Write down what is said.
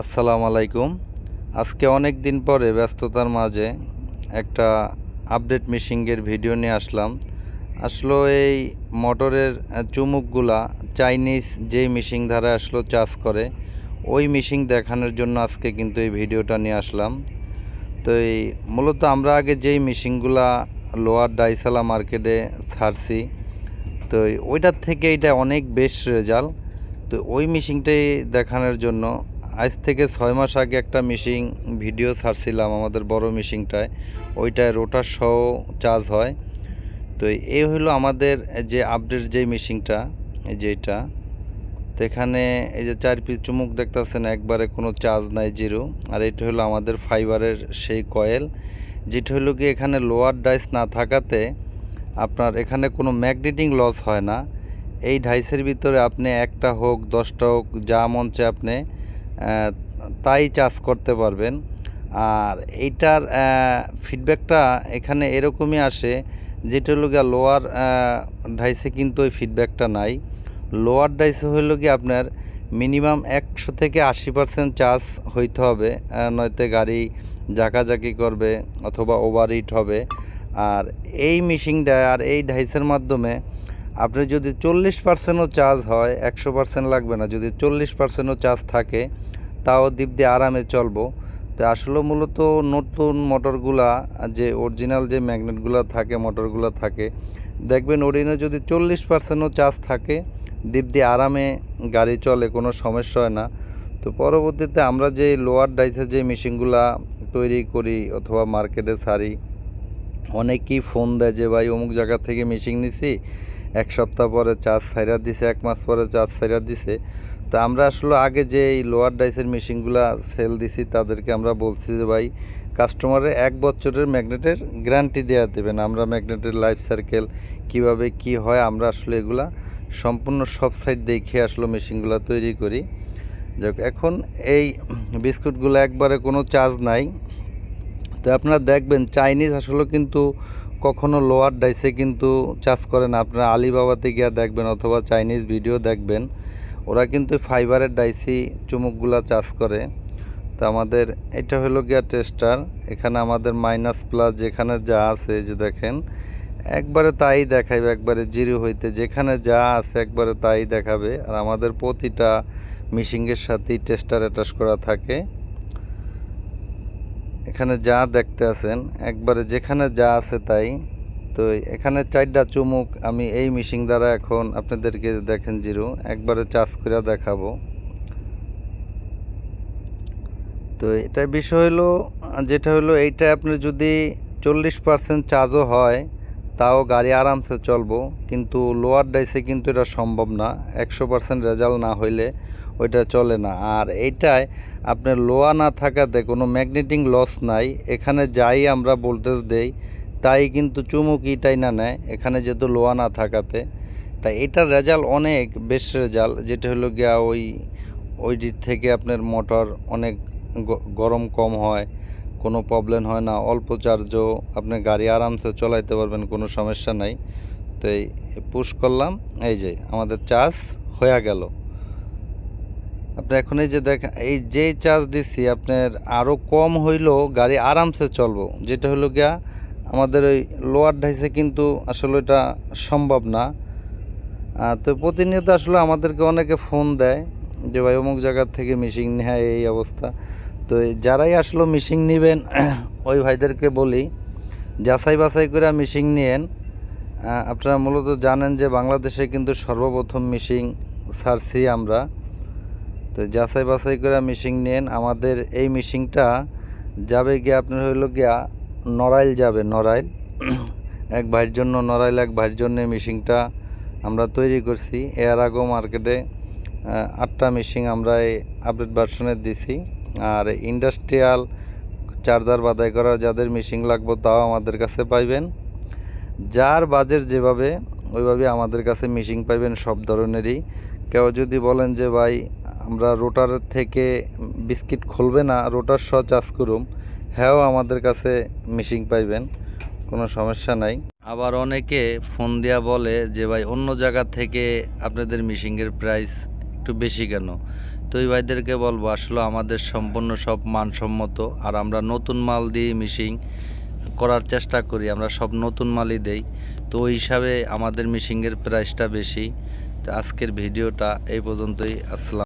আসসালামু আলাইকুম। আজকে অনেক দিন পরে ব্যস্ততার মাঝে একটা আপডেট মেশিনের ভিডিও নিয়ে আসলাম। আসলো এই মোটরের চুমুকগুলা চাইনিজ যেই মেশিন দ্বারা আসলো চার্জ করে ওই মেশিন দেখানোর জন্য আজকে কিন্তু এই ভিডিওটা নিয়ে আসলাম। তো এই মূলত আমরা আগে যেই মেশিনগুলা লোয়ার ডাইসালা মার্কেটে ছাড়ছি, তো ওইটার থেকে এটা অনেক বেশ রেজাল্ট। তো ওই মেশিনটাই দেখানোর জন্য আজ থেকে 6 মাস আগে একটা মেশিন ভিডিও ছাড়ছিলাম আমাদের বড় মেশিনটায়, ওইটায় রোটার সহ চার্জ হয়। তো এই হলো আমাদের যে আপডেট যেই মেশিনটা, এই যে এটা। তো এখানে এই যে 4 পিস চুমুক দেখতেছেন, একবারে কোনো চার্জ নাই, জিরো। আর এটা হলো আমাদের ফাইবারের সেই কয়েল, যেটা হলো কি এখানে লোয়ার ডাইস না থাকাতে আপনার এখানে কোনো ম্যাগনেটিং লস হয় না। এই ডাইসের ভিতরে আপনি একটা হোক 10টা হোক যা মন চায় আপনি তাই চার্জ করতে পারবেন। আর এইটার ফিডব্যাকটা এখানে এরকমই আসে, যেটা হলো গিয়ে লোয়ার ডাইসে কিন্তু ওই ফিডব্যাকটা নাই। লোয়ার ডাইসে হইল কি আপনার মিনিমাম 100 থেকে 80% চার্জ হইতে হবে, নয়তো গাড়ি জাকাজাকি করবে অথবা ওভারহিট হবে। আর এই মেশিনটা আর এই ডাইসের মাধ্যমে আপনি যদি 40%ও চার্জ হয়, 100% লাগবে না, যদি 40%ও চার্জ থাকে তাও দিক দিয়ে আরামে চলবো। তো আসলে মূলত নতুন মোটরগুলা যে অরিজিনাল যে ম্যাগনেটগুলো থাকে, মোটরগুলো থাকে, দেখবেন ওরিনে যদি 40%ও চার্জ থাকে দিক দিয়ে আরামে গাড়ি চলে, কোনো সমস্যা হয় না। তো পরবর্তীতে আমরা যে লোয়ার ডাইসের যে মেশিনগুলা তৈরি করি অথবা মার্কেটে ছাড়ি, অনেকেই ফোন দেয় যে ভাই অমুক জায়গা থেকে মেশিন নিছি, 1 সপ্তাহ পরে চার্জ ছাইরা দিছে, 1 মাস পরে চার্জ ছাইরা দিছে। তো আমরা আসলে আগে যে এই লোয়ার ডাইসের মেশিনগুলো সেল দিছি তাদেরকে আমরা বলছি যে ভাই কাস্টমারের 1 বছরের ম্যাগনেটের গ্যারান্টি দেওয়া দেবেন, আমরা ম্যাগনেটের লাইফ সার্কেল কিভাবে কি হয় আমরা আসলে এগুলা সম্পূর্ণ সব সাইড দেখে আসলে মেশিনগুলো তৈরি করি। যাক, এখন এই বিস্কুটগুলো একবারে কোনো চার্জ নাই। তো আপনারা দেখবেন চাইনিজ আসলে কিন্তু কখনো লোয়ার ডাইসে কিন্তু চার্জ করে না। আপনারা আলিবাবাতে গিয়ে দেখবেন অথবা চাইনিজ ভিডিও দেখবেন, ওরা কিন্তু ফাইবারের ডাইসি চুমুকগুলা চার্জ করে। তো আমাদের এটা হলো গিয়া টেস্টার, এখানে আমাদের মাইনাস প্লাস যেখানে যা আছে যে দেখেন একবারে তাই দেখাবে, একবারে জিরো হইতে যেখানে যা আছে একবারে তাই দেখাবে। আর আমাদের প্রতিটা মেশিনের সাথেই টেস্টার অ্যাটাচ করা থাকে। এখানে যা দেখতে আছেন একবারে যেখানে যা আছে তাই। তো এখানে 4টা চুমুক আমি এই মেশিন দ্বারা এখন আপনাদেরকে দেখেন জিরো একবারে চার্জ করে দেখাবো। তো এটার বিষয় হলো, যেটা হলো এইটা আপনি যদি 40% চার্জও হয় তাও গাড়ি আরামসে চলবো, কিন্তু লোয়ার ডাইসে কিন্তু এটা সম্ভব না, 100% রেজাল্ট না হইলে ওইটা চলে না। আর এইটায় আপনার লোয়া না থাকাতে কোনো ম্যাগনেটিং লস নাই, এখানে যাই আমরা ভোল্টেজ দেই তাই কিন্তু চুমুকিটাই না নেয়, এখানে যেহেতু লোয়া না থাকাতে। তাই এটার রেজাল্ট অনেক বেশ রেজাল্ট, যেটা হলো গিয়া ওই দিক থেকে আপনার মোটর অনেক গরম কম হয়, কোনো প্রবলেম হয় না, অল্প চার্জও আপনি গাড়ি আরামসে চলাইতে পারবেন, কোনো সমস্যা নাই। তো এই পুশ করলাম, এই যে আমাদের চার্জ হয়ে গেল। আপনি এখন এই যে দেখেন এই যেই চার্জ দিচ্ছি আপনার আরও কম হইলেও গাড়ি আরামসে চলবো, যেটা হলো গিয়া আমাদের ওই লোয়ার ডাইসে কিন্তু আসলে এটা সম্ভব না। তো প্রতিনিয়ত আসলে আমাদেরকে অনেকে ফোন দেয় যে ভাই অমুক জায়গার থেকে মেশিন নেয়, এই অবস্থা। তো যারাই আসলে মেশিন নেবেন ওই ভাইদেরকে বলি যাচাই বাছাই করে মেশিন নিয়েন। আপনারা মূলত জানেন যে বাংলাদেশে কিন্তু সর্বপ্রথম মেশিন ছাড়ছি আমরা। তো যাচাই বাছাই করে মেশিন নিয়েন। আমাদের এই মেশিনটা যাবে গিয়া আপনার হইলো গিয়া নড়াইল যাবে, নড়াইল এক ভাইয়ের জন্য, নড়াইল এক ভাইয়ের জন্য মেশিনটা আমরা তৈরি করছি। এর আগেও মার্কেটে 8টা মেশিন আমরা এই আপডেট ভার্সনে দিছি। আর ইন্ডাস্ট্রিয়াল চার্জার বাদাই করা যাদের মেশিন লাগবে তাও আমাদের কাছে পাইবেন, যার বাজেট যেভাবে ওইভাবে আমাদের কাছে মেশিন পাইবেন সব ধরনেরই। কেউ যদি বলেন যে ভাই আমরা রোটার থেকে বিস্কিট খুলবে না, রোটার সহ চার্জ করুম, হ্যাঁ আমাদের কাছে মেশিন পাইবেন, কোনো সমস্যা নাই। আবার অনেকে ফোন দিয়া বলে যে ভাই অন্য জায়গা থেকে আপনাদের মেশিনের প্রাইস একটু বেশি কেন। তো ওই ভাইদেরকে বলবো আসলে আমাদের সম্পূর্ণ সব মানসম্মত, আর আমরা নতুন মাল দিয়ে মিশিং করার চেষ্টা করি, আমরা সব নতুন মালই দেই। তো ওই হিসাবে আমাদের মিশিংয়ের প্রাইসটা বেশি। তো আজকের ভিডিওটা এই পর্যন্তই। আসসালাম।